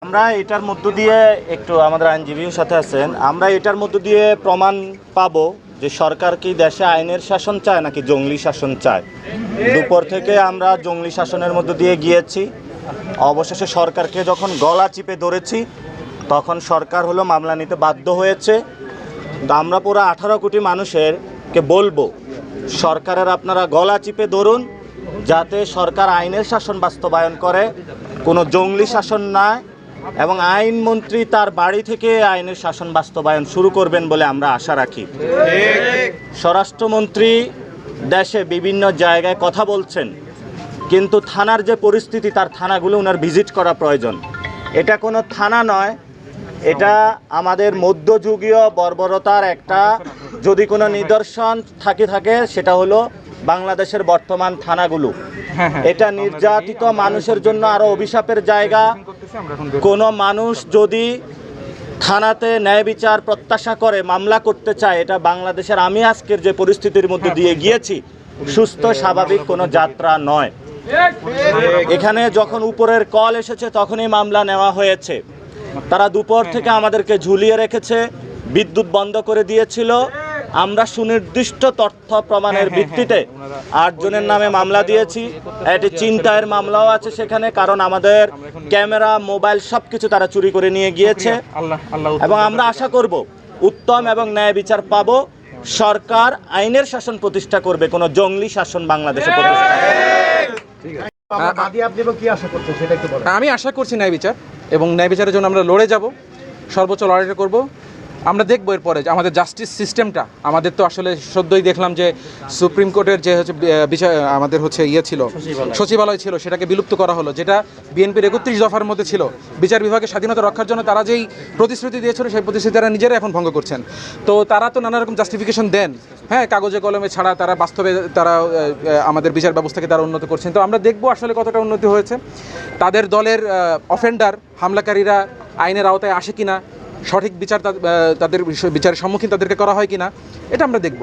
আমরা এটার মধ্য দিয়ে একটু আমাদের আইনজীবীর সাথে আছেন, আমরা এটার মধ্য দিয়ে প্রমাণ পাবো যে সরকার কি দেশে আইনের শাসন চায় নাকি জঙ্গলি শাসন চায়। দুপুর থেকে আমরা জঙ্গলি শাসনের মধ্য দিয়ে গিয়েছি, অবশেষে সরকারকে যখন গলা চিপে ধরেছি তখন সরকার হলো মামলা নিতে বাধ্য হয়েছে। আমরা পুরো 18 কোটি মানুষেরকে বলবো সরকারের আপনারা গলা চিপে ধরুন, যাতে সরকার আইনের শাসন বাস্তবায়ন করে, কোনো জঙ্গলি শাসন নয়, এবং আইনমন্ত্রী তার বাড়ি থেকে আইনের শাসন বাস্তবায়ন শুরু করবেন বলে আমরা আশা রাখি। স্বরাষ্ট্রমন্ত্রী দেশে বিভিন্ন জায়গায় কথা বলছেন, কিন্তু থানার যে পরিস্থিতি, তার থানাগুলো ওনার ভিজিট করা প্রয়োজন। এটা কোনো থানা নয়, এটা আমাদের মধ্যযুগীয় বর্বরতার একটা যদি কোনো নিদর্শন থাকে সেটা হলো বাংলাদেশের বর্তমান থানাগুলো। এটা নির্যাতিত মানুষের জন্য আরও অভিশাপের জায়গা। কোনো মানুষ যদি থানাতে ন্যায় বিচার প্রত্যাশা করে মামলা করতে চায়, এটা বাংলাদেশের আমি আজকের যে পরিস্থিতির মধ্যে দিয়ে গিয়েছি সুস্থ স্বাভাবিক কোনো যাত্রা নয়। এখানে যখন উপরের কল এসেছে তখনই মামলা নেওয়া হয়েছে। তারা দুপুর থেকে আমাদেরকে ঝুলিয়ে রেখেছে, বিদ্যুৎ বন্ধ করে দিয়েছিল। আমরা সুনির্দিষ্ট তথ্য প্রমাণের ভিত্তিতে 8 জনের নামে মামলা দিয়েছি। এটি ছিনতাইয়ের মামলাও আছে সেখানে, কারণ আমাদের ক্যামেরা, মোবাইল সব কিছু তারা চুরি করে নিয়ে গিয়েছে। এবং আমরা আশা করব উত্তম এবং ন্যায় বিচার পাব। সরকার আইনের শাসন প্রতিষ্ঠা করবে, কোনো জঙ্গলি শাসন বাংলাদেশে প্রতিষ্ঠা করবে। আমি আশা করছি ন্যায় বিচার, এবং ন্যায় বিচারের জন্য আমরা লড়ে যাব, সর্বোচ্চ লড়াইটা করব। আমরা দেখবো এরপরে যে আমাদের জাস্টিস সিস্টেমটা, আমাদের তো আসলে সদ্যই দেখলাম যে সুপ্রিম কোর্টের যে হচ্ছে বিষয় আমাদের হচ্ছে ছিল সচিবালয় ছিল, সেটাকে বিলুপ্ত করা হলো, যেটা বিএনপির 31 দফার মধ্যে ছিল। বিচার বিভাগের স্বাধীনতা রক্ষার জন্য তারা যেই প্রতিশ্রুতি দিয়েছিল, সেই প্রতিশ্রুতি তারা নিজেরা এখন ভঙ্গ করছেন। তো তারা তো নানা রকম জাস্টিফিকেশন দেন, হ্যাঁ, কাগজে কলমে ছাড়া তারা বাস্তবে তারা আমাদের বিচার ব্যবস্থাকে তারা উন্নত করছেন। তো আমরা দেখবো আসলে কতটা উন্নতি হয়েছে। তাদের দলের অফেন্ডার, হামলাকারীরা আইনের আওতায় আসে কিনা, সঠিক বিচার তাদের বিচারের সম্মুখীন তাদেরকে করা হয় কিনা, এটা আমরা দেখব।